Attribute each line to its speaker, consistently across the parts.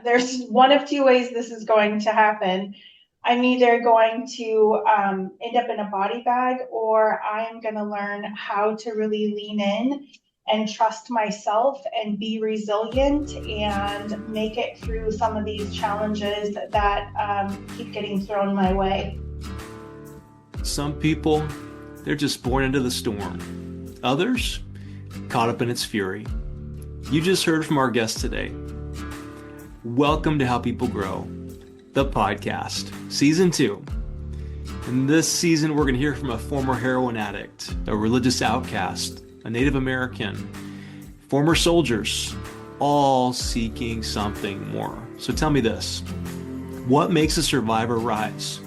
Speaker 1: there's one of two ways this is going to happen. I'm either going to end up in a body bag, or I'm going to learn how to really lean in and trust myself and be resilient and make it through some of these challenges that keep getting thrown my way.
Speaker 2: Some people, they're just born into the storm. Others, caught up in its fury. You just heard from our guest today. Welcome to How People Grow, the podcast, season 2. In this season, we're going to hear from a former heroin addict, a religious outcast, a Native American, former soldiers, all seeking something more. So tell me this, what makes a survivor rise?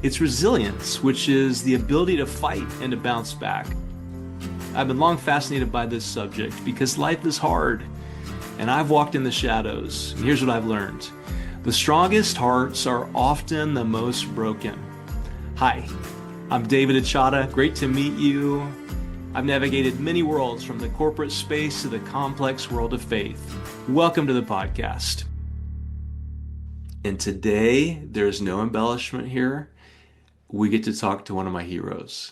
Speaker 2: It's resilience, which is the ability to fight and to bounce back. I've been long fascinated by this subject because life is hard, and I've walked in the shadows. And here's what I've learned. The strongest hearts are often the most broken. Hi, I'm David Achata. Great to meet you. I've navigated many worlds, from the corporate space to the complex world of faith. Welcome to the podcast. And today, there's no embellishment here. We get to talk to one of my heroes.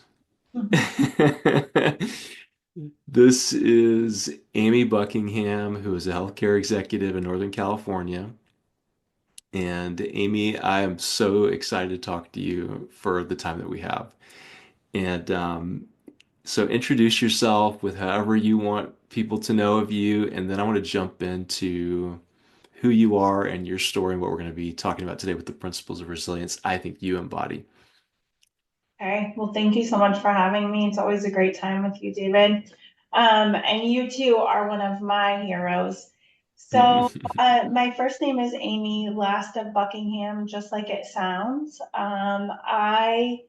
Speaker 2: This is Amy Buckingham, who is a healthcare executive in Northern California. And Amy, I am so excited to talk to you for the time that we have. And so introduce yourself with however you want people to know of you, and then I want to jump into who you are and your story and what we're going to be talking about today with the principles of resilience I think you embody.
Speaker 1: Okay, well, thank you so much for having me. It's always a great time with you, David. And you too are one of my heroes. So, my first name is Amy, last of Buckingham, just like it sounds. I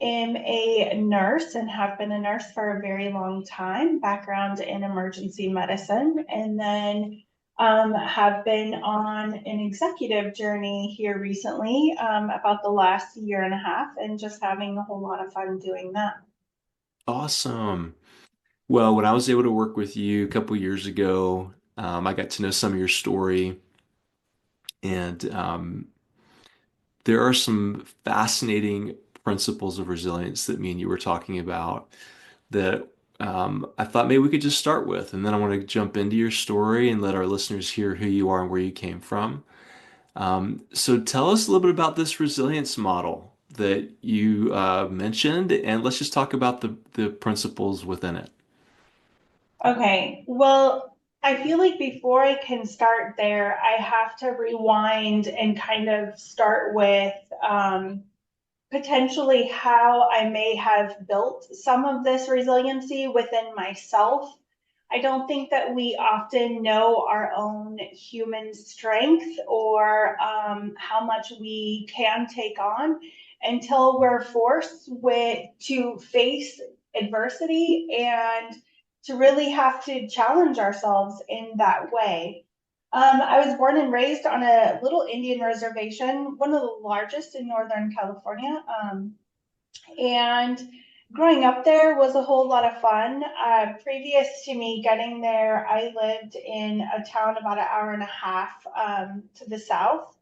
Speaker 1: am a nurse and have been a nurse for a very long time, background in emergency medicine, and then have been on an executive journey here recently, about the last year and a half, and just having a whole lot of fun doing that.
Speaker 2: Awesome. Well, when I was able to work with you a couple years ago, I got to know some of your story, and there are some fascinating principles of resilience that me and you were talking about that I thought maybe we could just start with. And then I want to jump into your story and let our listeners hear who you are and where you came from. So tell us a little bit about this resilience model that you mentioned, and let's just talk about the principles within it.
Speaker 1: Okay, well, I feel like before I can start there, I have to rewind and kind of start with potentially how I may have built some of this resiliency within myself. I don't think that we often know our own human strength, or how much we can take on, until we're forced to face adversity and to really have to challenge ourselves in that way. I was born and raised on a little Indian reservation, one of the largest in Northern California. And growing up there was a whole lot of fun. Previous to me getting there, I lived in a town about an hour and a half to the south,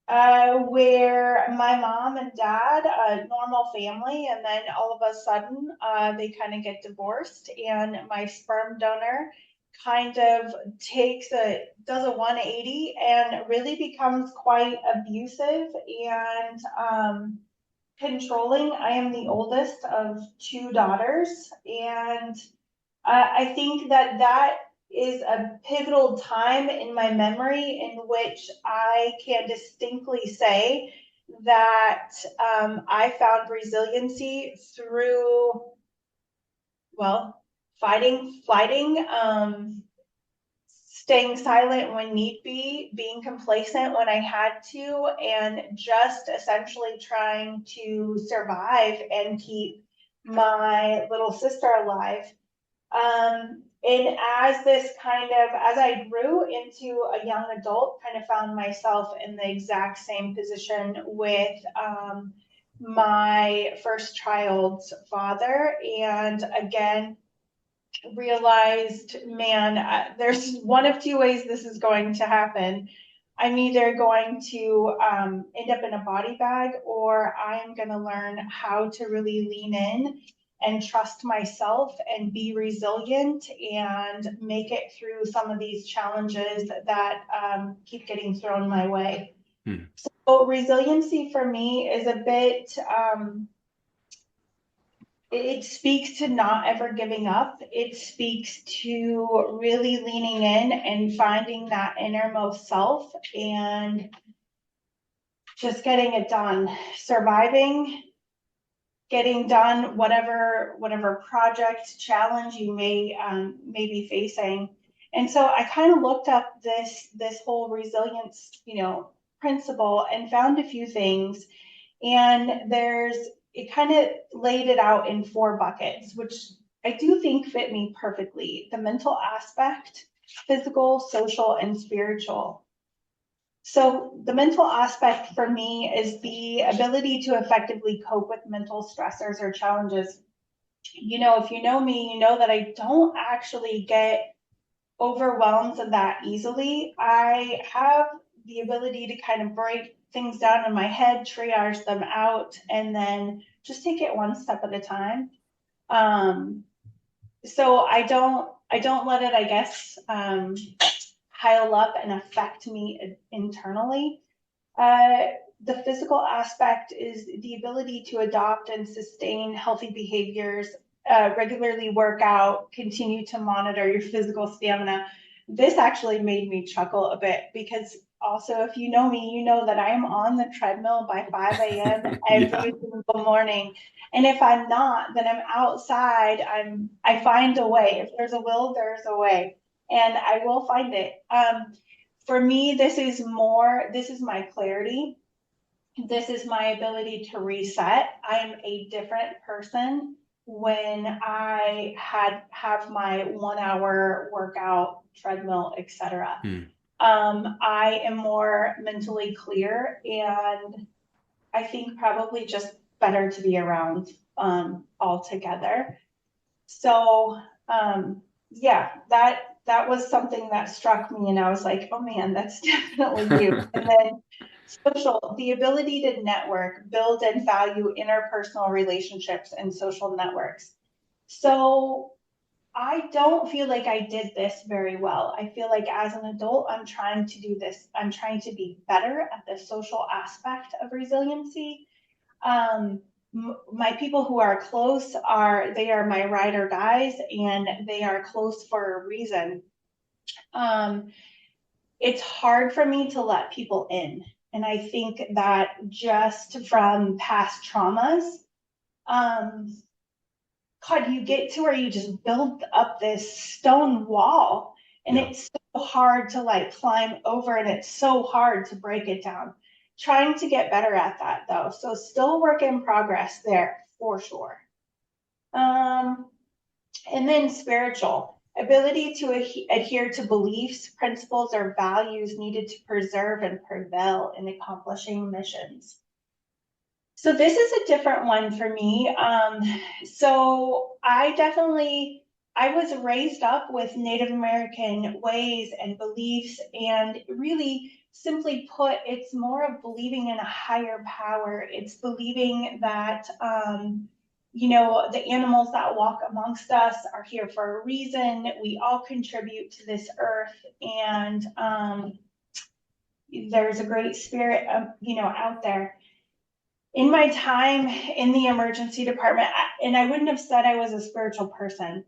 Speaker 1: where my mom and dad, a normal family, and then all of a sudden they kind of get divorced, and my sperm donor kind of does a 180 and really becomes quite abusive and controlling. I am the oldest of two daughters, and I think that is a pivotal time in my memory in which I can distinctly say that I found resiliency through, well, fighting, staying silent when need be, being complacent when I had to, and just essentially trying to survive and keep my little sister alive. And as I grew into a young adult, kind of found myself in the exact same position with my first child's father. And again, realized, man, there's one of two ways this is going to happen. I'm either going to end up in a body bag, or I'm going to learn how to really lean in and trust myself and be resilient and make it through some of these challenges that keep getting thrown my way. So resiliency for me is a bit, it speaks to not ever giving up. It speaks to really leaning in and finding that innermost self and just getting it done, surviving, getting done whatever project challenge you may be facing. And so I kind of looked up this whole resilience, principle, and found a few things. And it kind of laid it out in 4 buckets, which I do think fit me perfectly: the mental aspect, physical, social, and spiritual. So the mental aspect for me is the ability to effectively cope with mental stressors or challenges. If you know me, you know that I don't actually get overwhelmed that easily. I have the ability to kind of break things down in my head, triage them out, and then just take it one step at a time. So I don't let it, I guess, pile up and affect me internally. The physical aspect is the ability to adopt and sustain healthy behaviors, regularly work out, continue to monitor your physical stamina. This actually made me chuckle a bit, because also, if you know me, you know that I am on the treadmill by 5 a.m. every single morning. And if I'm not, then I'm outside. I find a way. If there's a will, there's a way. And I will find it. For me, this is my clarity. This is my ability to reset. I am a different person when I have my 1 hour workout, treadmill, etc. I am more mentally clear, and I think probably just better to be around altogether. So yeah, that was something that struck me, and I was like, oh man, that's definitely you. And then social, the ability to network, build and value interpersonal relationships and social networks. So I don't feel like I did this very well. I feel like as an adult, I'm trying to do this. I'm trying to be better at the social aspect of resiliency. My people who are close they are my ride or dies, and they are close for a reason. It's hard for me to let people in. And I think that just from past traumas, God, you get to where you just build up this stone wall, and it's so hard to climb over, and it's so hard to break it down. Trying to get better at that though. So still work in progress there for sure. And then spiritual, ability to adhere to beliefs, principles, or values needed to preserve and prevail in accomplishing missions. So this is a different one for me. So I was raised up with Native American ways and beliefs, and really, simply put, it's more of believing in a higher power. It's believing that, the animals that walk amongst us are here for a reason. We all contribute to this earth, and there's a great spirit, out there. In my time in the emergency department, and I wouldn't have said I was a spiritual person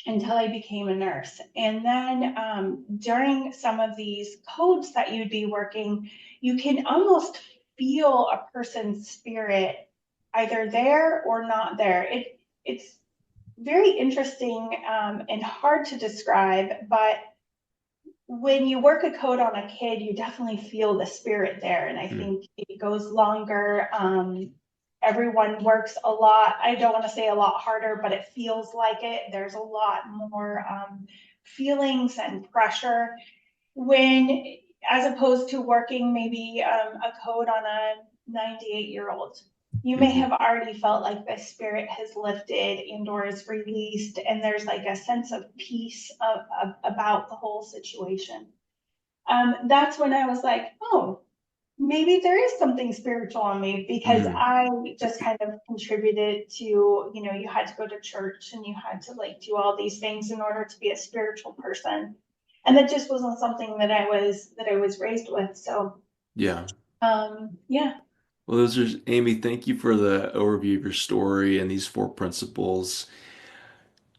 Speaker 1: until I became a nurse. And then during some of these codes that you'd be working, you can almost feel a person's spirit either there or not there. It's very interesting and hard to describe, but when you work a code on a kid, you definitely feel the spirit there. And I think it goes longer. Everyone works a lot. I don't want to say a lot harder, but it feels like it. There's a lot more feelings and pressure as opposed to working maybe a code on a 98-year-old. You may have already felt like the spirit has lifted and or is released, and there's like a sense of peace about the whole situation. That's when I was like, oh, maybe there is something spiritual in me, because
Speaker 2: Mm,
Speaker 1: I just kind of contributed to, you had to go to church and you had to like do all these things in order to be a spiritual person. And that just wasn't something that I was raised with. So,
Speaker 2: yeah.
Speaker 1: yeah.
Speaker 2: Well, those are Amy, thank you for the overview of your story and these four principles.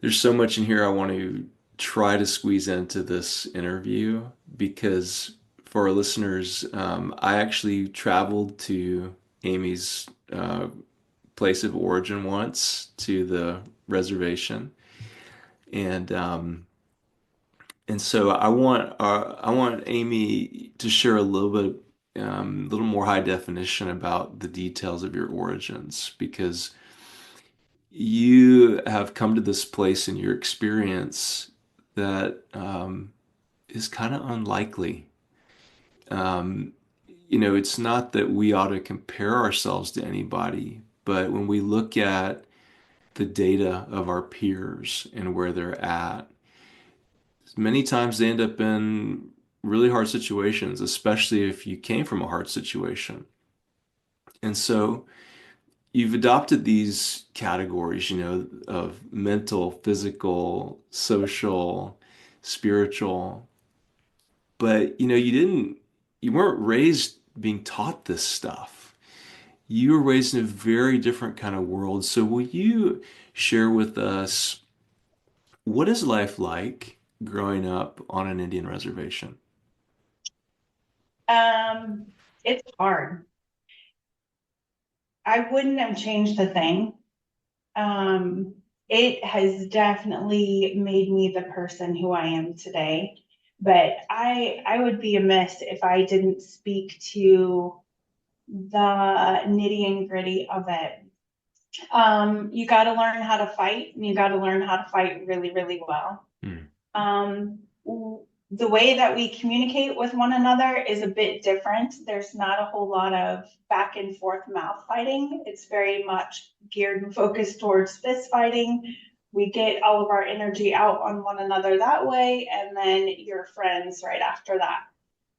Speaker 2: There's so much in here I want to try to squeeze into this interview because for our listeners, I actually traveled to Amy's place of origin once to the reservation, and so I want Amy to share a little bit, a little more high definition about the details of your origins because you have come to this place in your experience that is kind of unlikely. Um, it's not that we ought to compare ourselves to anybody, but when we look at the data of our peers and where they're at, many times they end up in really hard situations, especially if you came from a hard situation. And so you've adopted these categories, of mental, physical, social, spiritual, but you weren't raised being taught this stuff. You were raised in a very different kind of world. So will you share with us what is life like growing up on an Indian reservation?
Speaker 1: Um, it's hard. I wouldn't have changed a thing. Um, it has definitely made me the person who I am today. But I would be amiss if I didn't speak to the nitty and gritty of it. You got to learn how to fight, and you got to learn how to fight really, really well.
Speaker 2: Hmm.
Speaker 1: Um, the way that we communicate with one another is a bit different. There's not a whole lot of back and forth mouth fighting. It's very much geared and focused towards fist fighting. We get all of our energy out on one another that way, and then you're friends right after that.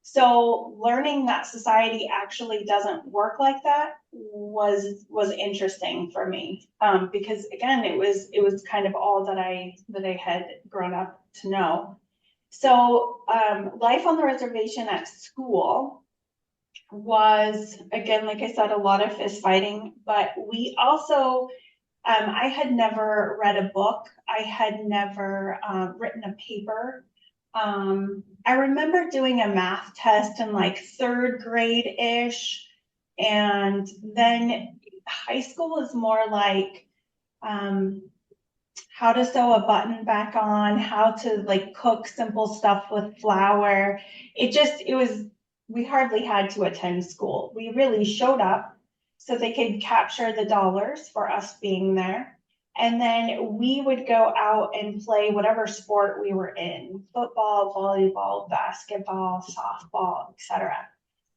Speaker 1: So learning that society actually doesn't work like that was interesting for me, because again, it was kind of all that I had grown up to know. So life on the reservation at school was, again, like I said, a lot of fist fighting, but we also, I had never read a book. I had never written a paper. I remember doing a math test in like third grade-ish. And then high school was more like um, how to sew a button back on, how to like cook simple stuff with flour. We hardly had to attend school. We really showed up so they could capture the dollars for us being there. And then we would go out and play whatever sport we were in: football, volleyball, basketball, softball, etc.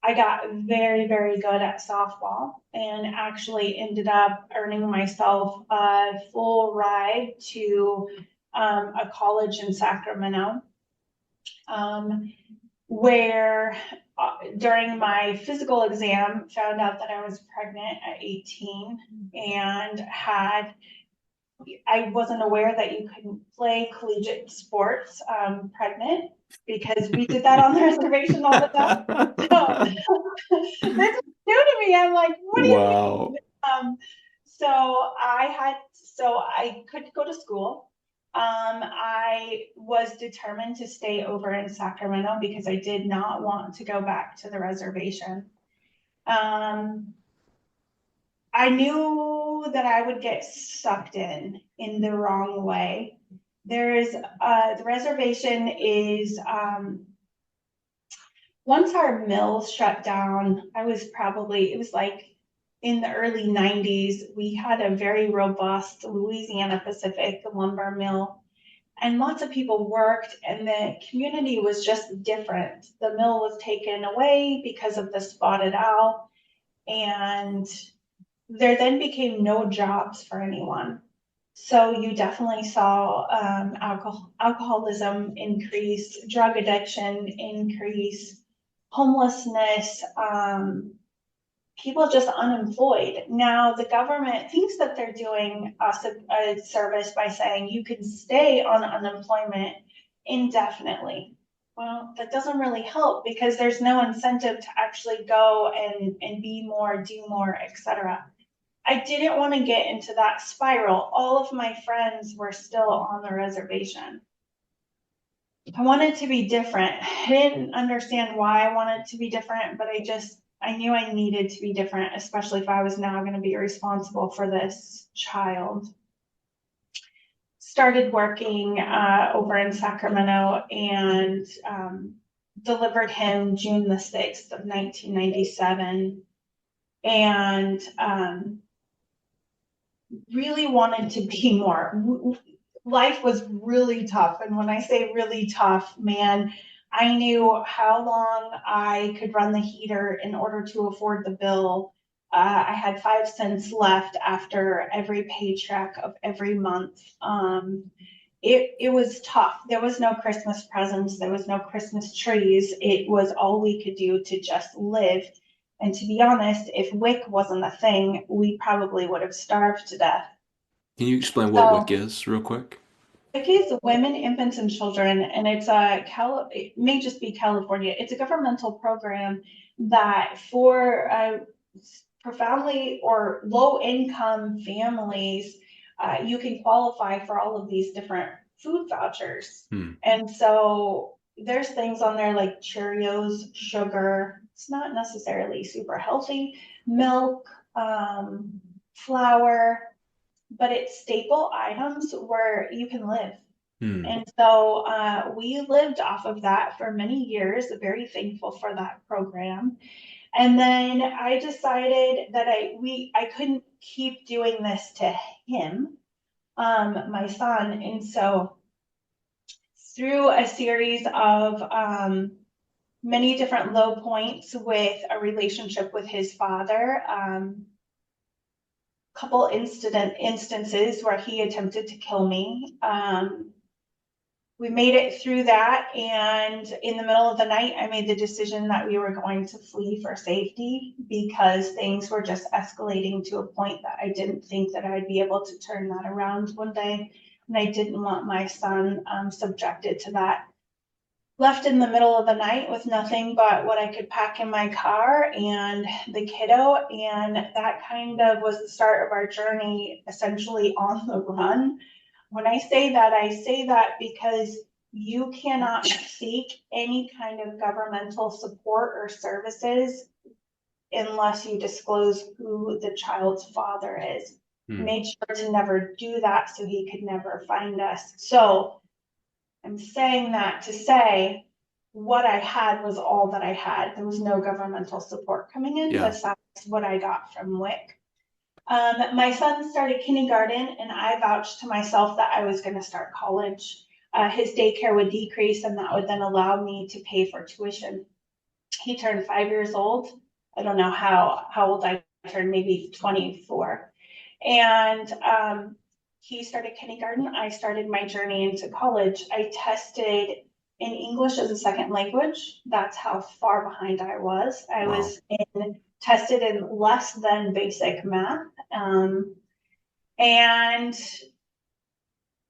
Speaker 1: I got very, very good at softball and actually ended up earning myself a full ride to a college in Sacramento, um, where during my physical exam found out that I was pregnant at 18 and I wasn't aware that you couldn't play collegiate sports pregnant, because we did that on the reservation all the time. So this is new to me. I'm like, what do you mean?
Speaker 2: Wow.
Speaker 1: So I couldn't go to school. I was determined to stay over in Sacramento because I did not want to go back to the reservation. Um, I knew that I would get sucked in the wrong way. The reservation is, once our mill shut down, it was like in the early 90s, we had a very robust Louisiana Pacific lumber mill, and lots of people worked, and the community was just different. The mill was taken away because of the spotted owl, and there then became no jobs for anyone. So you definitely saw alcoholism increase, drug addiction increase, homelessness, people just unemployed. Now the government thinks that they're doing us a service by saying you can stay on unemployment indefinitely. Well, that doesn't really help because there's no incentive to actually go and be more, do more, etc. I didn't want to get into that spiral. All of my friends were still on the reservation. I wanted to be different. I didn't understand why I wanted to be different, but I knew I needed to be different, especially if I was now going to be responsible for this child. Started working over in Sacramento and delivered him June the 6th of 1997. And really wanted to be more. Life was really tough. And when I say really tough, man, I knew how long I could run the heater in order to afford the bill. I had 5 cents left after every paycheck of every month. It was tough. There was no Christmas presents. There was no Christmas trees. It was all we could do to just live. And to be honest, if WIC wasn't a thing, we probably would have starved to death.
Speaker 2: Can you explain what WIC
Speaker 1: So
Speaker 2: is, real quick?
Speaker 1: WIC is Women, Infants, and Children, and it may just be California. It's a governmental program that for profoundly or low income families, you can qualify for all of these different food vouchers. And so there's things on there like Cheerios, sugar. It's not necessarily super healthy, milk, flour, but it's staple items where you can live. And so we lived off of that for many years, very thankful for that program. And then I decided that I couldn't keep doing this to him, my son. And so through a series of many different low points with a relationship with his father, couple instances where he attempted to kill me. We made it through that, and in the middle of the night, I made the decision that we were going to flee for safety because things were just escalating to a point that I didn't think that I'd be able to turn that around one day, and I didn't want my son subjected to that. Left in the middle of the night with nothing but what I could pack in my car and the kiddo, and that kind of was the start of our journey, essentially on the run. When I say that because you cannot seek any kind of governmental support or services unless you disclose who the child's father is. Made sure to never do that so he could never find us. So I'm saying that to say what I had was all that I had. There was no governmental support coming in besides what I got from WIC. My son started kindergarten, and I vouched to myself that I was going to start college. His daycare would decrease, and that would then allow me to pay for tuition. He turned 5 years old. I don't know how old I turned, maybe 24. And he started kindergarten. I started my journey into college. I tested in English as a second language. That's how far behind I was. I was tested in less than basic math. And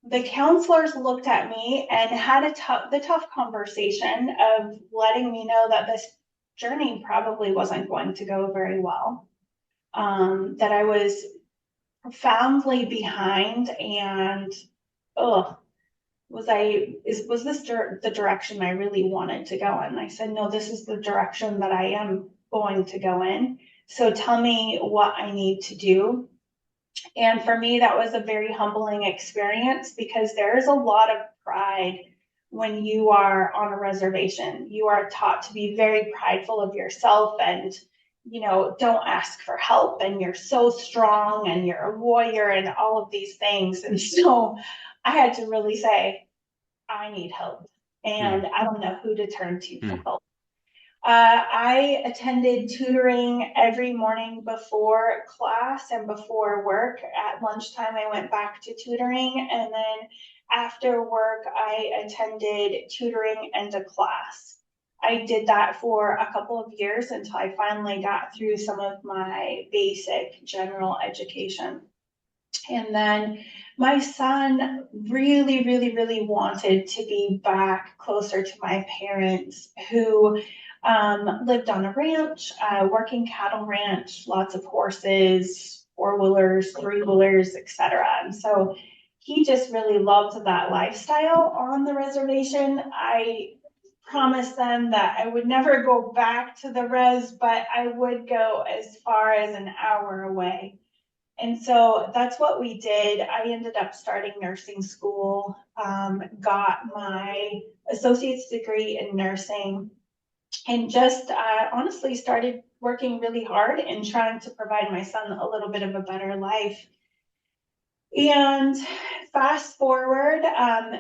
Speaker 1: the counselors looked at me and had the tough conversation of letting me know that this journey probably wasn't going to go very well. That I was profoundly behind, and was this the direction I really wanted to go in? I said, no, this is the direction that I am going to go in. So tell me what I need to do. And for me, that was a very humbling experience because there is a lot of pride when you are on a reservation. You are taught to be very prideful of yourself and, don't ask for help, and you're so strong and you're a warrior and all of these things. And so I had to really say, I need help, and I don't know who to turn to for help. I attended tutoring every morning before class and before work. At lunchtime, I went back to tutoring, and then after work, I attended tutoring and a class. I did that for a couple of years until I finally got through some of my basic general education. And then my son really, really, really wanted to be back closer to my parents who lived on a ranch, working cattle ranch, lots of horses, four-wheelers, three-wheelers, etc. And so he just really loved that lifestyle on the reservation. I promised them that I would never go back to the res, but I would go as far as an hour away. And so that's what we did. I ended up starting nursing school, got my associate's degree in nursing, and just honestly started working really hard and trying to provide my son a little bit of a better life. And fast forward,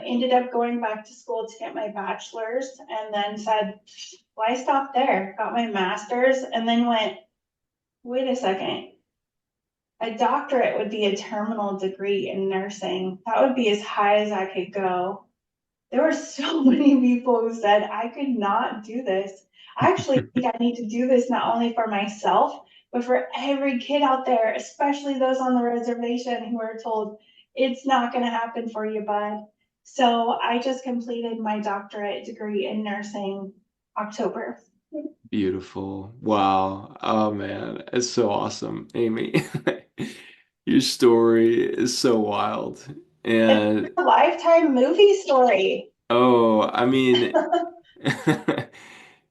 Speaker 1: ended up going back to school to get my bachelor's, and then said, why stop there? Got my master's, and then went, wait a second. A doctorate would be a terminal degree in nursing. That would be as high as I could go. There were so many people who said I could not do this. I actually think I need to do this not only for myself, but for every kid out there, especially those on the reservation who are told it's not going to happen for you, bud. So I just completed my doctorate degree in nursing October.
Speaker 2: Beautiful. Wow. Oh man, it's so awesome, Amy. Your story is so wild.
Speaker 1: It's
Speaker 2: And
Speaker 1: a lifetime movie story.
Speaker 2: oh, I mean,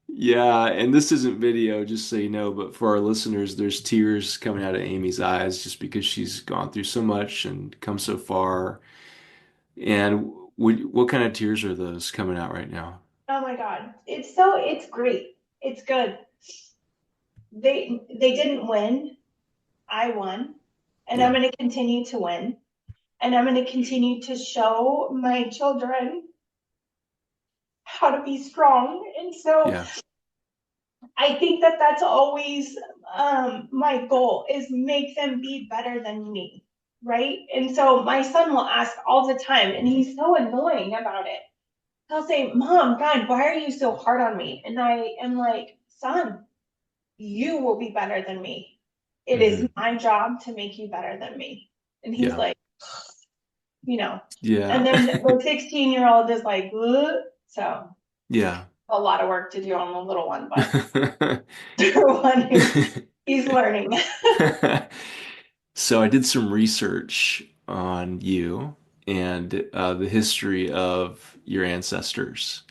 Speaker 2: yeah, and this isn't video, just so you know, but for our listeners, there's tears coming out of Amy's eyes just because she's gone through so much and come so far. And what kind of tears are those coming out right now?
Speaker 1: Oh my God. It's great. It's good. They didn't win. I won. And I'm
Speaker 2: Yeah,
Speaker 1: going to continue to win. And I'm going to continue to show my children how to be strong. And so
Speaker 2: yeah,
Speaker 1: I think that that's always my goal is make them be better than me. Right. And so my son will ask all the time, and he's so annoying about it. He'll say, Mom, God, why are you so hard on me? And I am like, son, you will be better than me. It is
Speaker 2: hmm
Speaker 1: my job to make you better than me. And he's
Speaker 2: yeah,
Speaker 1: like, you know, and
Speaker 2: yeah,
Speaker 1: then the 16-year-old is like, ugh. So
Speaker 2: yeah.
Speaker 1: a lot of work to do on the little one, but the one he's learning.
Speaker 2: So I did some research on you and the history of your ancestors.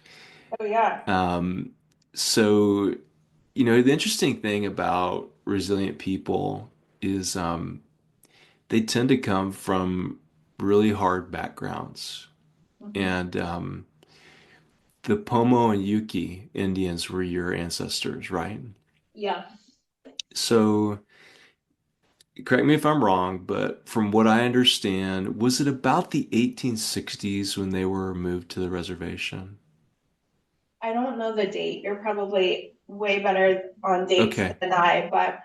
Speaker 1: Oh yeah.
Speaker 2: Um, so, the interesting thing about resilient people is they tend to come from really hard backgrounds.
Speaker 1: Mhm.
Speaker 2: And the Pomo and Yuki Indians were your ancestors, right?
Speaker 1: Yeah.
Speaker 2: So, correct me if I'm wrong, but from what I understand, was it about the 1860s when they were moved to the reservation?
Speaker 1: I don't know the date. You're probably way better on dates
Speaker 2: Okay.
Speaker 1: than I, but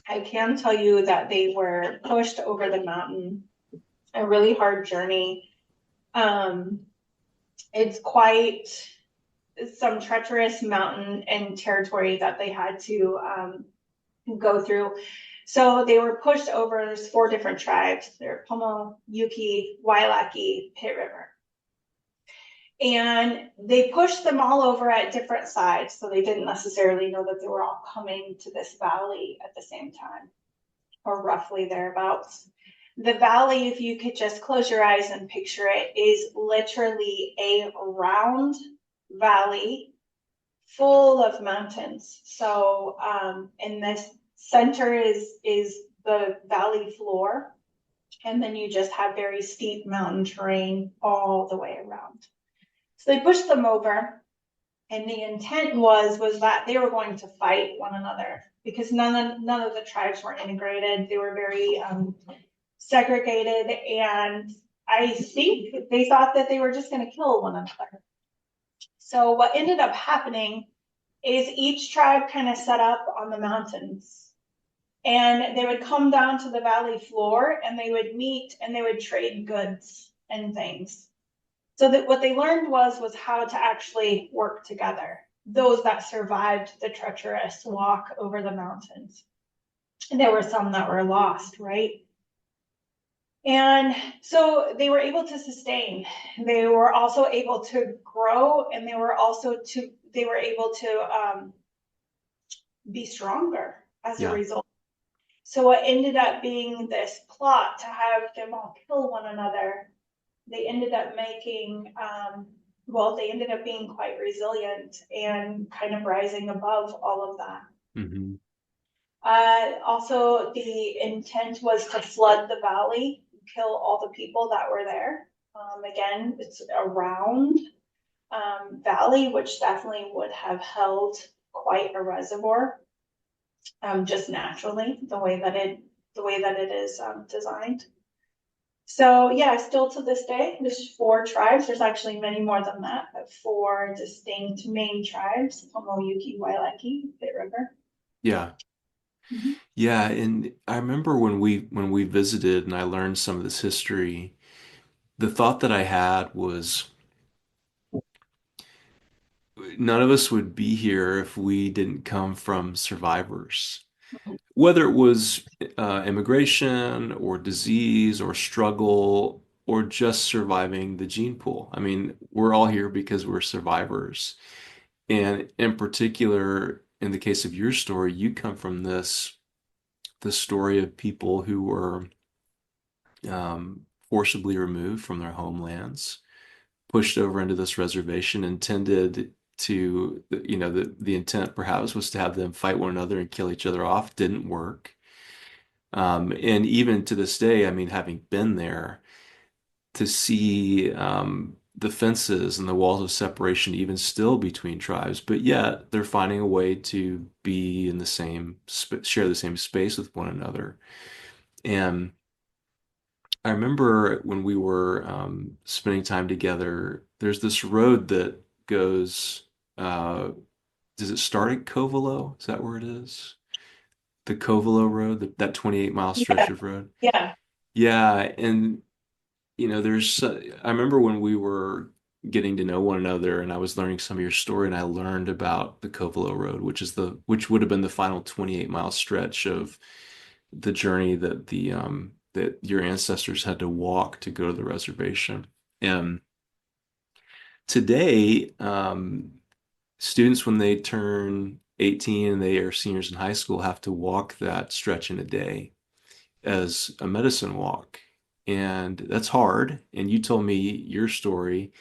Speaker 1: I can tell you that they were pushed over the mountain, a really hard journey. Um, it's quite some treacherous mountain and territory that they had to go through. So they were pushed over. There's four different tribes. They're Pomo, Yuki, Wailaki, Pit River. And they pushed them all over at different sides. So they didn't necessarily know that they were all coming to this valley at the same time, or roughly thereabouts. The valley, if you could just close your eyes and picture it, is literally a round valley full of mountains. So in this center is the valley floor, and then you just have very steep mountain terrain all the way around. So they pushed them over, and the intent was that they were going to fight one another because none of the tribes were integrated. They were very segregated, and I think they thought that they were just going to kill one another. So what ended up happening is each tribe kind of set up on the mountains. And they would come down to the valley floor and they would meet and they would trade goods and things. So that what they learned was how to actually work together, those that survived the treacherous walk over the mountains. And there were some that were lost, right? And so they were able to sustain. They were also able to grow, and they were able to be stronger as a
Speaker 2: Yeah.
Speaker 1: result. So what ended up being this plot to have them all kill one another, they ended up making, they ended up being quite resilient and kind of rising above all of that.
Speaker 2: Mm-hmm.
Speaker 1: Also, the intent was to flood the valley, kill all the people that were there. Again, it's a round valley, which definitely would have held quite a reservoir, just naturally, the way that it is designed. So yeah, still to this day, there's 4 tribes. There's actually many more than that, but 4 distinct main tribes: Homo, Yuki, Wailaki, Bit River.
Speaker 2: Yeah.
Speaker 1: Mhm.
Speaker 2: Yeah, and I remember when we visited and I learned some of this history, the thought that I had was none of us would be here if we didn't come from survivors. Whether it was immigration or disease or struggle or just surviving the gene pool. I mean, we're all here because we're survivors. And in particular, in the case of your story, you come from the story of people who were forcibly removed from their homelands, pushed over into this reservation, intended to, the intent perhaps was to have them fight one another and kill each other off. Didn't work. And even to this day, I mean, having been there, to see the fences and the walls of separation even still between tribes, but yet they're finding a way to be in the same, share the same space with one another. And I remember when we were spending time together, there's this road that goes, uh, does it start at Covelo? Is that where it is? The Covelo Road, that 28-mile stretch
Speaker 1: Yeah,
Speaker 2: of road.
Speaker 1: yeah.
Speaker 2: Yeah, and I remember when we were getting to know one another and I was learning some of your story and I learned about the Covelo Road, which would have been the final 28-mile stretch of the journey that your ancestors had to walk to go to the reservation. And today, students, when they turn 18 and they are seniors in high school, have to walk that stretch in a day as a medicine walk. And that's hard. And you told me your story.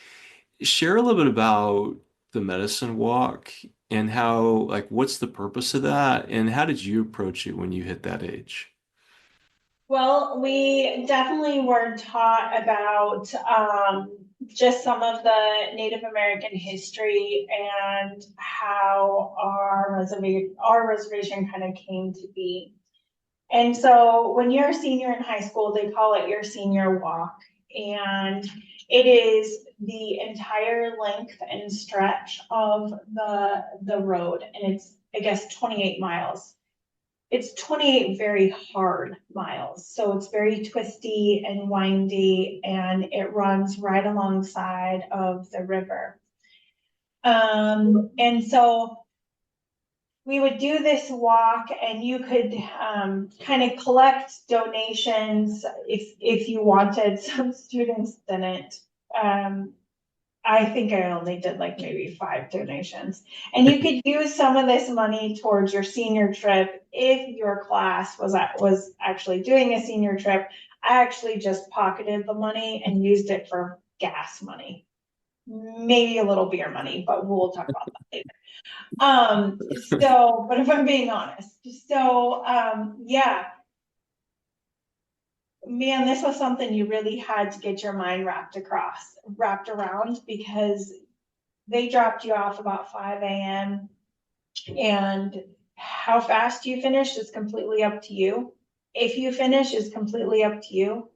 Speaker 2: Share a little bit about the medicine walk and how, like, what's the purpose of that? And how did you approach it when you hit that age?
Speaker 1: Well, we definitely were taught about just some of the Native American history and how our reservation kind of came to be. And so when you're a senior in high school, they call it your senior walk. And it is the entire length and stretch of the road. And it's, I guess, 28 miles. It's 28 very hard miles. So it's very twisty and windy, and it runs right alongside of the river. And so we would do this walk, and you could kind of collect donations if you wanted. Some students didn't. I think I only did like maybe 5 donations. And you could use some of this money towards your senior trip if your class was actually doing a senior trip. I actually just pocketed the money and used it for gas money, maybe a little beer money, but we'll talk about that later. But if I'm being honest, yeah, man, this was something you really had to get your mind wrapped around, because they dropped you off about 5 a.m. and how fast you finish is completely up to you. If you finish is completely up to you.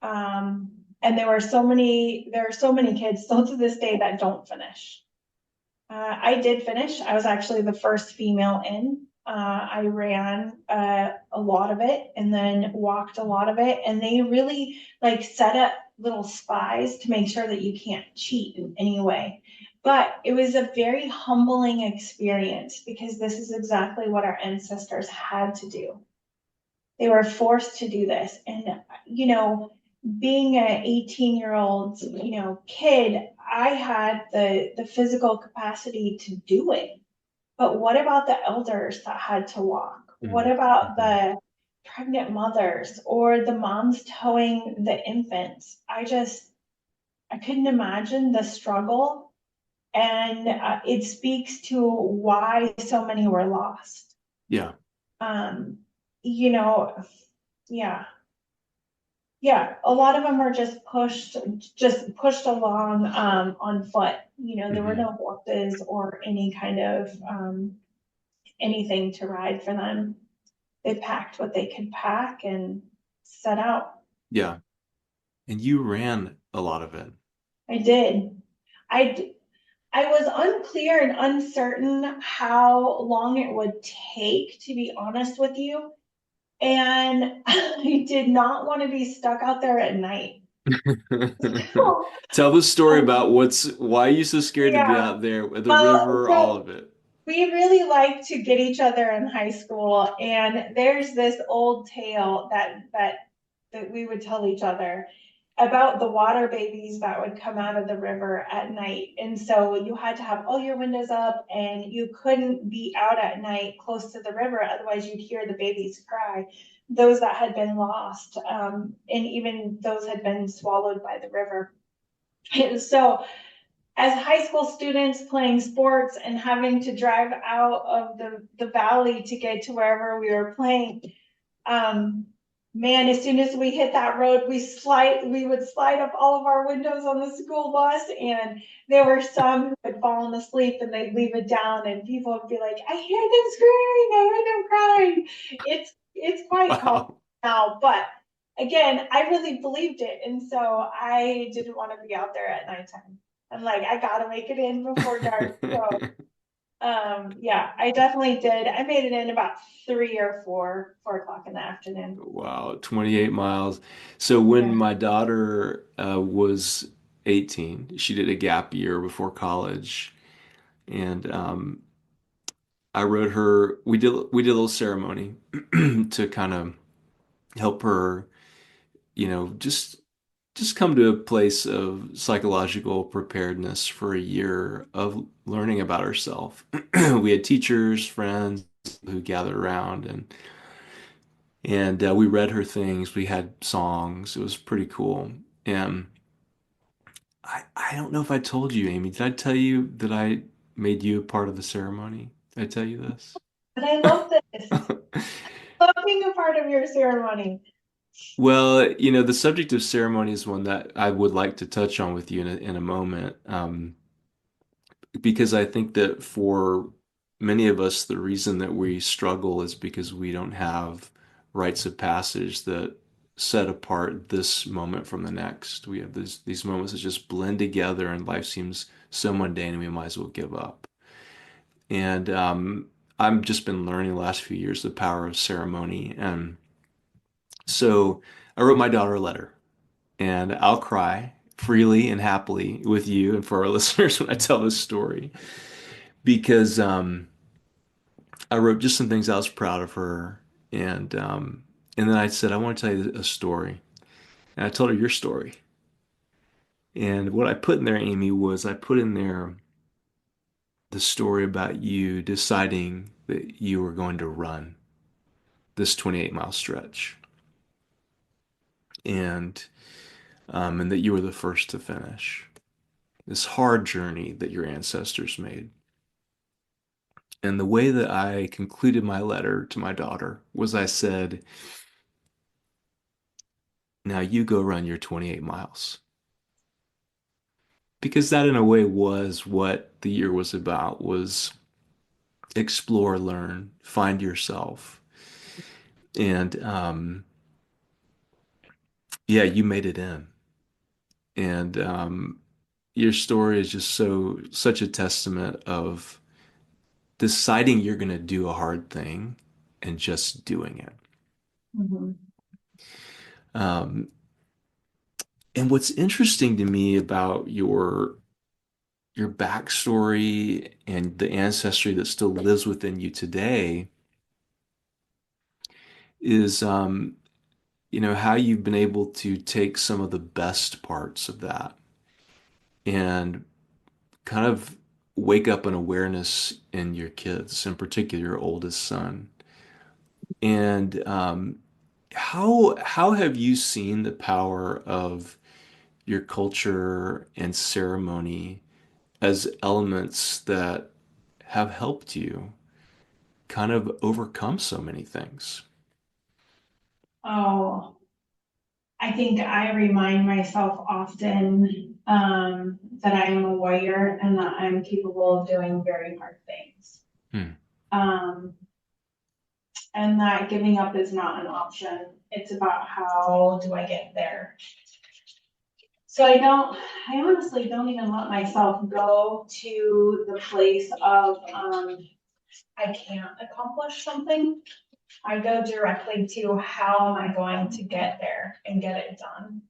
Speaker 1: And there are so many kids still to this day that don't finish. I did finish. I was actually the first female in. I ran a lot of it and then walked a lot of it. And they really like set up little spies to make sure that you can't cheat in any way. But it was a very humbling experience because this is exactly what our ancestors had to do. They were forced to do this. And, being an 18-year-old, kid, I had the physical capacity to do it. But what about the elders that had to walk? What
Speaker 2: Mhm.
Speaker 1: about
Speaker 2: Mhm.
Speaker 1: the pregnant mothers or the moms towing the infants? I couldn't imagine the struggle. And it speaks to why so many were lost.
Speaker 2: Yeah.
Speaker 1: Um, you know, yeah. Yeah, a lot of them are just pushed along on foot. There were
Speaker 2: Hmm.
Speaker 1: no horses or any kind of anything to ride for them. They packed what they could pack and set out.
Speaker 2: Yeah. And you ran a lot of it.
Speaker 1: I did. I I was unclear and uncertain how long it would take, to be honest with you. And I did not want to be stuck out there at night.
Speaker 2: Tell the story about why you so scared to be
Speaker 1: Yeah.
Speaker 2: out there with the
Speaker 1: Well,
Speaker 2: river, all
Speaker 1: so
Speaker 2: of it.
Speaker 1: we really liked to get each other in high school, and there's this old tale that we would tell each other about the water babies that would come out of the river at night. And so you had to have all your windows up, and you couldn't be out at night close to the river, otherwise you'd hear the babies cry. Those that had been lost, and even those had been swallowed by the river. And so as high school students playing sports and having to drive out of the valley to get to wherever we were playing, um, man, as soon as we hit that road, we would slide up all of our windows on the school bus, and there were some who had fallen asleep and they'd leave it down, and people would be like, "I hear them screaming, I hear them crying." It's quite calm
Speaker 2: Wow.
Speaker 1: now, but again, I really believed it, and so I didn't want to be out there at nighttime. I'm like, I gotta make it in before dark. So yeah, I definitely did. I made it in about 3 or 4 o'clock in the afternoon.
Speaker 2: Wow, 28 miles. So when
Speaker 1: Yeah.
Speaker 2: my daughter was 18, she did a gap year before college, and I wrote her. We did a little ceremony to kind of help her, just come to a place of psychological preparedness for a year of learning about herself. We had teachers, friends who gathered around, and we read her things. We had songs. It was pretty cool. And I don't know if I told you, Amy. Did I tell you that I made you a part of the ceremony? Did I tell you this?
Speaker 1: But I love this. Love being a part of your ceremony.
Speaker 2: Well, the subject of ceremony is one that I would like to touch on with you in a moment, because I think that for many of us, the reason that we struggle is because we don't have rites of passage that set apart this moment from the next. We have these moments that just blend together, and life seems so mundane, and we might as well give up. And I've just been learning the last few years the power of ceremony, and so I wrote my daughter a letter. And I'll cry freely and happily with you and for our listeners when I tell this story because I wrote just some things I was proud of her, and then I said I want to tell you a story, and I told her your story. And what I put in there, Amy, was I put in there the story about you deciding that you were going to run this 28-mile stretch, and and that you were the first to finish this hard journey that your ancestors made. And the way that I concluded my letter to my daughter was I said, now you go run your 28 miles. Because that in a way was what the year was about, was explore, learn, find yourself. And yeah, you made it in. And your story is just such a testament of deciding you're going to do a hard thing and just doing it.
Speaker 1: Mhm.
Speaker 2: Um, and what's interesting to me about your backstory and the ancestry that still lives within you today is how you've been able to take some of the best parts of that and kind of wake up an awareness in your kids, in particular your oldest son. And how have you seen the power of your culture and ceremony as elements that have helped you kind of overcome so many things?
Speaker 1: Oh, I think I remind myself often that I am a warrior and that I'm capable of doing very hard things.
Speaker 2: Hmm.
Speaker 1: Um, and that giving up is not an option. It's about how do I get there. So I honestly don't even let myself go to the place of I can't accomplish something. I go directly to how am I going to get there and get it done.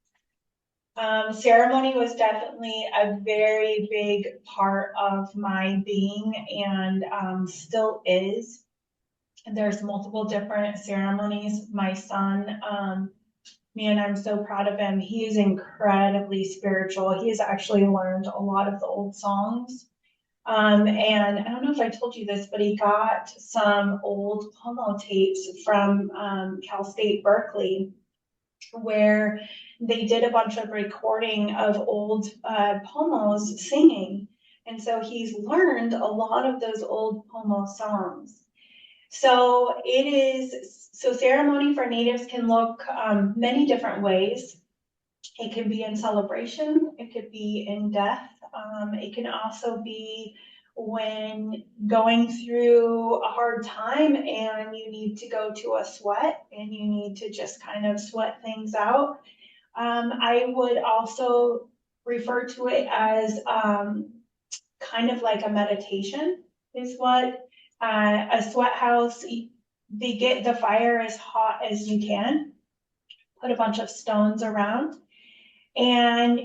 Speaker 1: Ceremony was definitely a very big part of my being and still is. There's multiple different ceremonies. My son, man, I'm so proud of him. He is incredibly spiritual. He's actually learned a lot of the old songs. And I don't know if I told you this, but he got some old pomo tapes from Cal State Berkeley where they did a bunch of recording of old pomos singing. And so he's learned a lot of those old pomo songs. So so ceremony for natives can look many different ways. It can be in celebration, it could be in death, it can also be when going through a hard time and you need to go to a sweat and you need to just kind of sweat things out. I would also refer to it as kind of like a meditation, is what a sweat house. They get the fire as hot as you can, put a bunch of stones around, and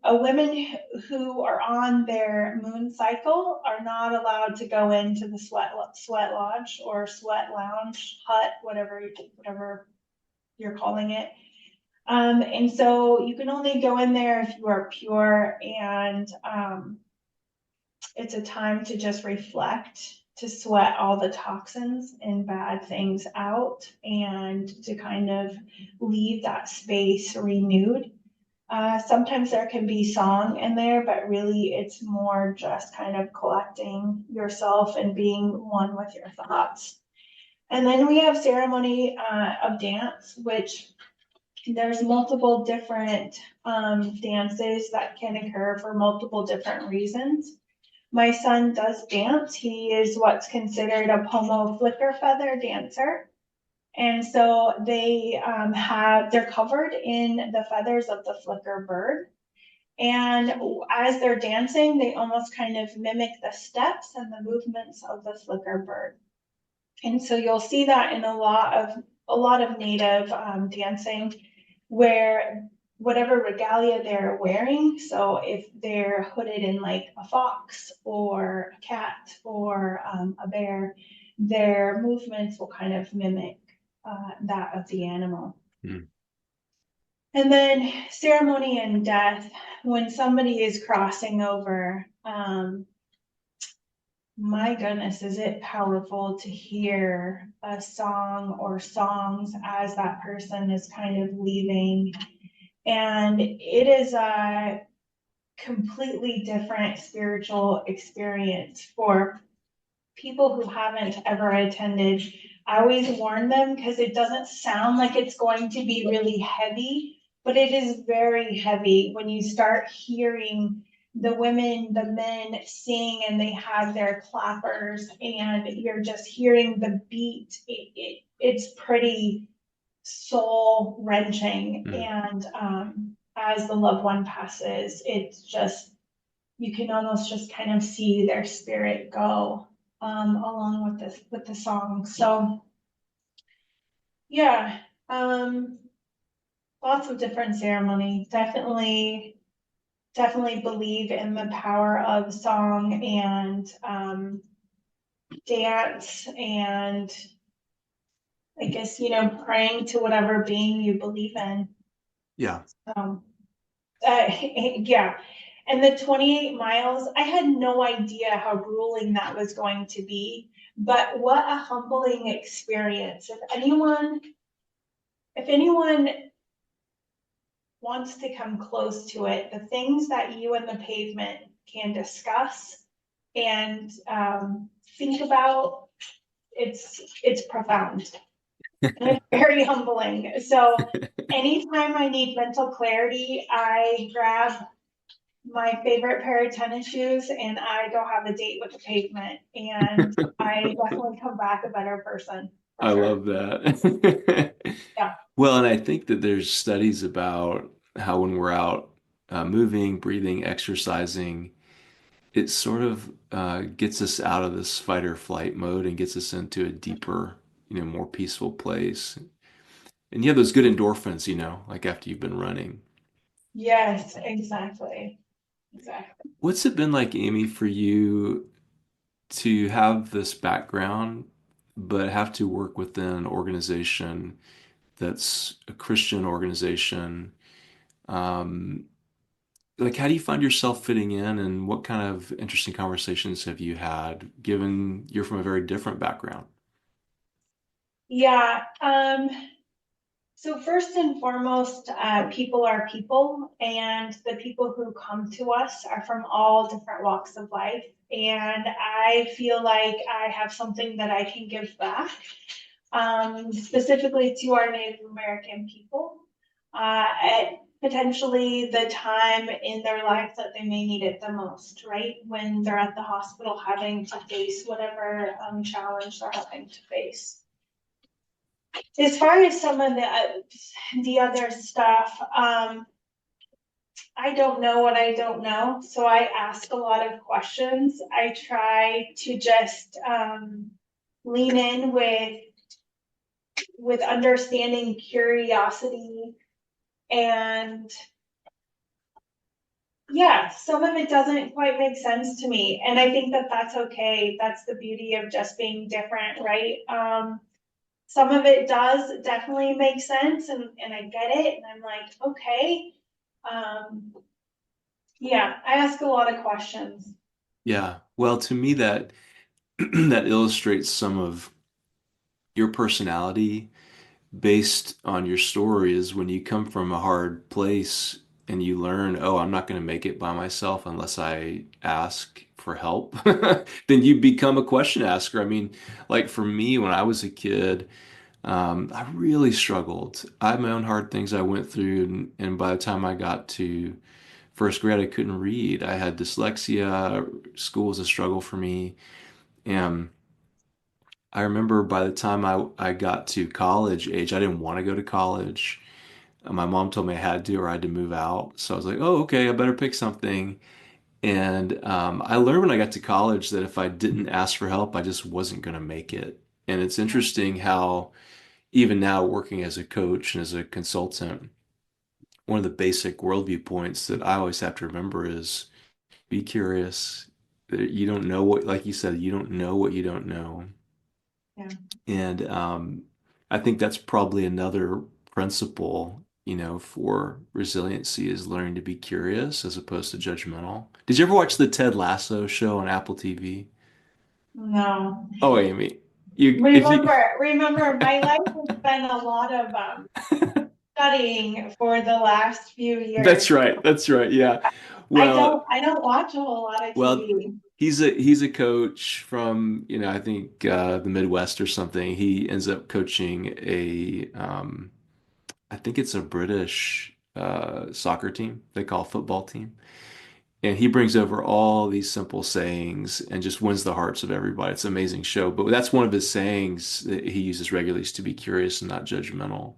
Speaker 1: women who are on their moon cycle are not allowed to go into the sweat lodge or sweat lounge hut, whatever you're calling it. And so you can only go in there if you are pure, and it's a time to just reflect, to sweat all the toxins and bad things out, and to kind of leave that space renewed. Sometimes there can be song in there, but really it's more just kind of collecting yourself and being one with your thoughts. And then we have ceremony of dance, which there's multiple different dances that can occur for multiple different reasons. My son does dance. He is what's considered a pomo flicker feather dancer. And so they're covered in the feathers of the flicker bird. And as they're dancing, they almost kind of mimic the steps and the movements of the flicker bird. And so you'll see that in a lot of native dancing, where whatever regalia they're wearing, so if they're hooded in like a fox or a cat or a bear, their movements will kind of mimic that of the animal.
Speaker 2: Hmm.
Speaker 1: And then ceremony and death, when somebody is crossing over, my goodness, is it powerful to hear a song or songs as that person is kind of leaving. And it is a completely different spiritual experience for people who haven't ever attended. I always warn them because it doesn't sound like it's going to be really heavy, but it is very heavy when you start hearing the women, the men sing, and they have their clappers, and you're just hearing the beat. It's pretty soul wrenching.
Speaker 2: Hmm.
Speaker 1: And as the loved one passes, it's just, you can almost just kind of see their spirit go along with the song. So yeah, um, lots of different ceremony. Definitely believe in the power of song and dance and I guess, praying to whatever being you believe in.
Speaker 2: Yeah.
Speaker 1: Um, yeah. And the 28 miles, I had no idea how grueling that was going to be, but what a humbling experience. If anyone wants to come close to it, the things that you and the pavement can discuss and think about, it's profound. And it's very humbling. So anytime I need mental clarity, I grab my favorite pair of tennis shoes and I go have a date with the pavement. And I definitely come back a better person for
Speaker 2: I
Speaker 1: sure.
Speaker 2: love that.
Speaker 1: Yeah.
Speaker 2: Well, and I think that there's studies about how when we're out moving, breathing, exercising, it sort of gets us out of this fight or flight mode and gets us into a deeper, more peaceful place. And you have those good endorphins, like after you've been running.
Speaker 1: Yes, exactly. Exactly.
Speaker 2: What's it been like, Amy, for you to have this background, but have to work within an organization that's a Christian organization? Um, like, how do you find yourself fitting in, and what kind of interesting conversations have you had, given you're from a very different background?
Speaker 1: Yeah. So first and foremost, people are people, and the people who come to us are from all different walks of life. And I feel like I have something that I can give back, specifically to our Native American people, at potentially the time in their life that they may need it the most, right? When they're at the hospital having to face whatever challenge they're having to face. As far as some of the other stuff, I don't know what I don't know, so I ask a lot of questions. I try to just lean in with understanding, curiosity, and yeah, some of it doesn't quite make sense to me, and I think that that's okay. That's the beauty of just being different, right? Some of it does definitely make sense and I get it and I'm like, okay. Um, yeah, I ask a lot of questions.
Speaker 2: Yeah. Well, to me, that that illustrates some of your personality based on your stories. When you come from a hard place and you learn, oh, I'm not going to make it by myself unless I ask for help, then you become a question asker. I mean, like for me, when I was a kid, I really struggled. I had my own hard things I went through, and by the time I got to first grade, I couldn't read. I had dyslexia. School was a struggle for me. And I remember by the time I got to college age, I didn't want to go to college. My mom told me I had to or I had to move out. So I was like, oh, okay, I better pick something. And I learned when I got to college that if I didn't ask for help, I just wasn't going to make it. And it's interesting how even now working as a coach and as a consultant, one of the basic worldview points that I always have to remember is be curious. You don't know what, like you said, you don't know what you don't know.
Speaker 1: Yeah.
Speaker 2: And I think that's probably another principle, for resiliency is learning to be curious as opposed to judgmental. Did you ever watch the Ted Lasso show on Apple TV?
Speaker 1: No.
Speaker 2: Oh, Amy, if you,
Speaker 1: Remember, my life has been a lot of studying for the last few years.
Speaker 2: that's right, that's right, yeah.
Speaker 1: I
Speaker 2: Well,
Speaker 1: don't I don't watch a whole lot of
Speaker 2: well,
Speaker 1: TV.
Speaker 2: he's a coach from, I think the Midwest or something. He ends up coaching I think it's a British soccer team, they call football team. And he brings over all these simple sayings and just wins the hearts of everybody. It's an amazing show. But that's one of his sayings that he uses regularly is to be curious and not judgmental.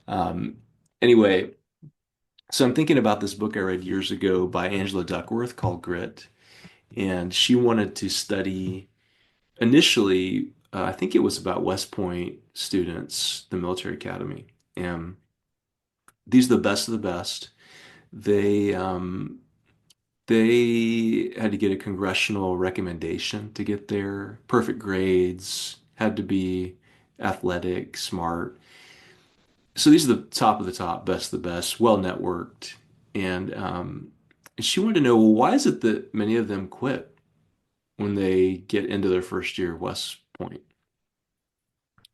Speaker 2: Um, anyway, So I'm thinking about this book I read years ago by Angela Duckworth called Grit, and she wanted to study initially, I think it was about West Point students, the military academy, and these are the best of the best. They they had to get a congressional recommendation to get there. Perfect grades, had to be athletic, smart. So these are the top of the top, best of the best, well networked. And she wanted to know, well, why is it that many of them quit when they get into their first year of West Point?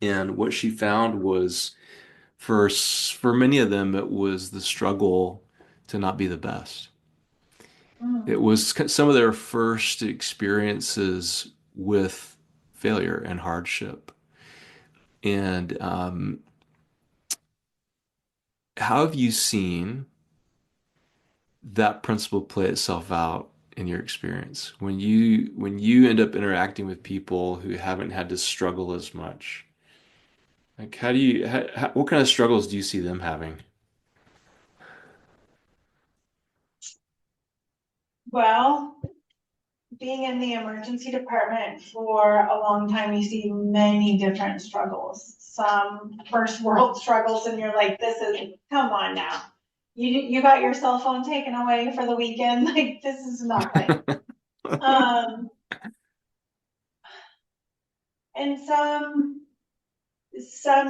Speaker 2: And what she found was for many of them, it was the struggle to not be the best.
Speaker 1: Mm.
Speaker 2: It was some of their first experiences with failure and hardship. And how have you seen that principle play itself out in your experience when you end up interacting with people who haven't had to struggle as much? Like, what kind of struggles do you see them having?
Speaker 1: Well, being in the emergency department for a long time, you see many different struggles. Some first world struggles, and you're like, this is, come on now. You got your cell phone taken away for the weekend. Like, this is nothing. Um, and some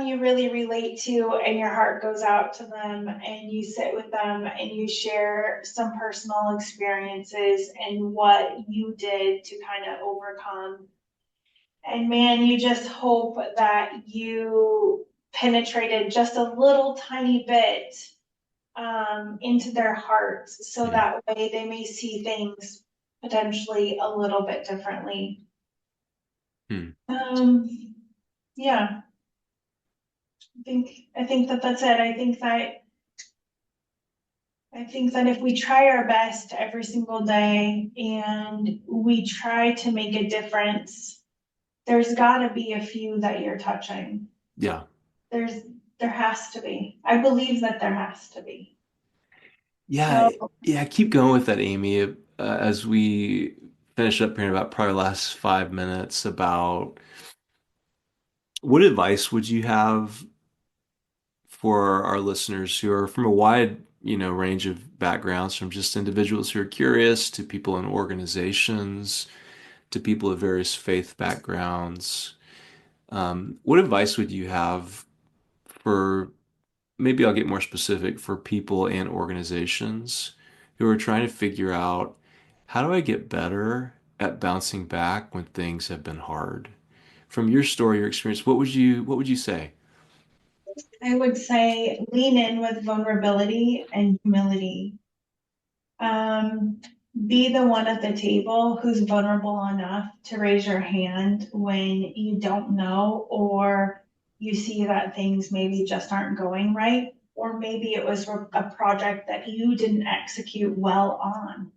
Speaker 1: you really relate to and your heart goes out to them and you sit with them and you share some personal experiences and what you did to kind of overcome. And man, you just hope that you penetrated just a little tiny bit into their hearts so
Speaker 2: Hmm.
Speaker 1: that way they may see things potentially a little bit differently.
Speaker 2: Hmm.
Speaker 1: Um, yeah, I think that that's it. I think that if we try our best every single day and we try to make a difference, there's got to be a few that you're touching.
Speaker 2: Yeah.
Speaker 1: There's there has to be. I believe that there has to be.
Speaker 2: Yeah.
Speaker 1: So
Speaker 2: Yeah. Keep going with that, Amy. As we finish up here in about probably the last 5 minutes, about what advice would you have for our listeners who are from a wide, range of backgrounds, from just individuals who are curious to people in organizations to people of various faith backgrounds. What advice would you have for, maybe I'll get more specific, for people and organizations who are trying to figure out, how do I get better at bouncing back when things have been hard? From your story, your experience, what would you say?
Speaker 1: I would say lean in with vulnerability and humility. Um, be the one at the table who's vulnerable enough to raise your hand when you don't know, or you see that things maybe just aren't going right, or maybe it was a project that you didn't execute well on.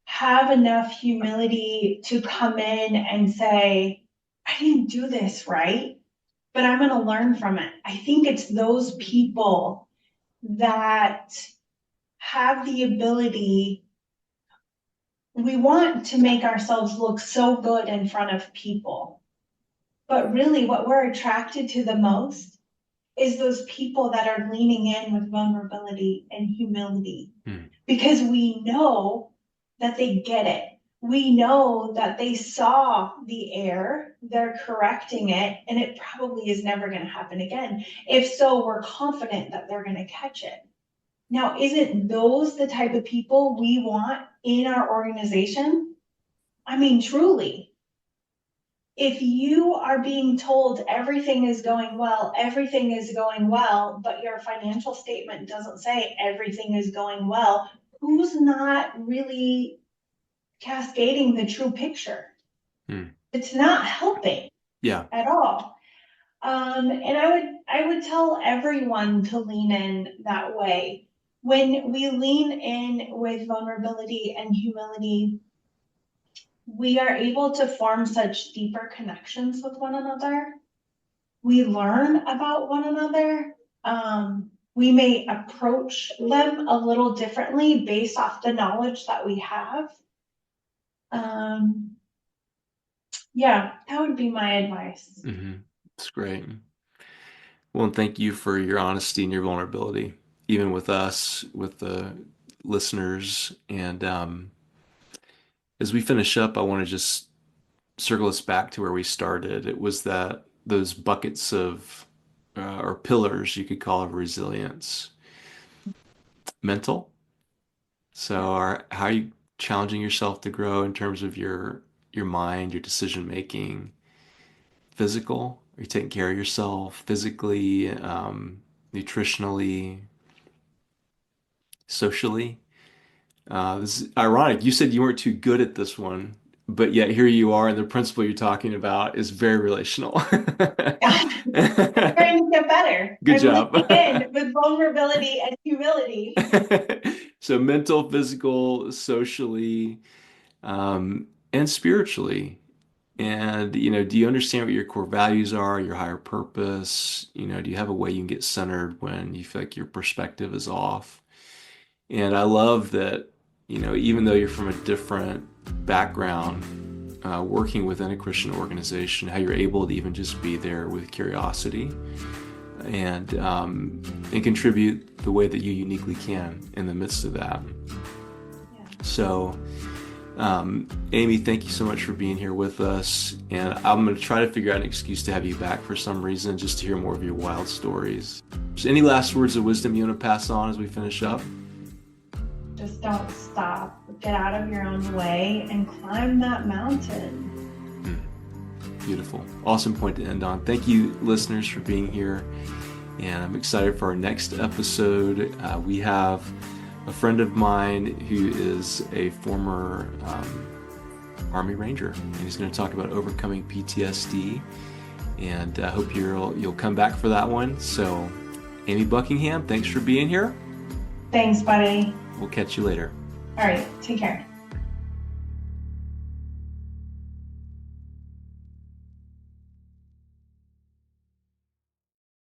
Speaker 1: Have enough humility to come in and say, I didn't do this right, but I'm going to learn from it. I think it's those people that have the ability. We want to make ourselves look so good in front of people, but really what we're attracted to the most is those people that are leaning in with vulnerability and humility,
Speaker 2: Hmm.
Speaker 1: because we know that they get it. We know that they saw the error, they're correcting it, and it probably is never going to happen again. If so, we're confident that they're going to catch it. Now, isn't those the type of people we want in our organization? I mean, truly, if you are being told everything is going well, but your financial statement doesn't say everything is going well, who's not really cascading the true picture?
Speaker 2: Hmm.
Speaker 1: It's not helping
Speaker 2: Yeah.
Speaker 1: at all. And I would tell everyone to lean in that way. When we lean in with vulnerability and humility, we are able to form such deeper connections with one another. We learn about one another. we may approach them a little differently based off the knowledge that we have. Yeah, that would be my advice.
Speaker 2: That's great. Well, and thank you for your honesty and your vulnerability, even with us, with the listeners. And as we finish up, I want to just circle us back to where we started. It was that those buckets of, or pillars, you could call, of resilience. Mental. So, how are you challenging yourself to grow in terms of your mind, your decision making? Physical? Are you taking care of yourself physically, nutritionally, socially? This is ironic. You said you weren't too good at this one, but yet here you are, and the principle you're talking about is very relational.
Speaker 1: I'm trying to get better.
Speaker 2: Good
Speaker 1: I'm
Speaker 2: job.
Speaker 1: leaning in with vulnerability and humility.
Speaker 2: So mental, physical, socially, and spiritually. And, do you understand what your core values are, your higher purpose? Do you have a way you can get centered when you feel like your perspective is off? And I love that, even though you're from a different background, working within a Christian organization, how you're able to even just be there with curiosity and contribute the way that you uniquely can in the midst of that.
Speaker 1: Yeah.
Speaker 2: So, Amy, thank you so much for being here with us. And I'm going to try to figure out an excuse to have you back for some reason, just to hear more of your wild stories. So any last words of wisdom you want to pass on as we finish up?
Speaker 1: Just don't stop. Get out of your own way and climb that mountain.
Speaker 2: Beautiful. Awesome point to end on. Thank you, listeners, for being here. And I'm excited for our next episode. We have a friend of mine who is a former Army Ranger, and he's going to talk about overcoming PTSD. And I hope you'll come back for that one. So, Amy Buckingham, thanks for being here.
Speaker 1: Thanks, buddy.
Speaker 2: We'll catch you later.
Speaker 1: All right, take care.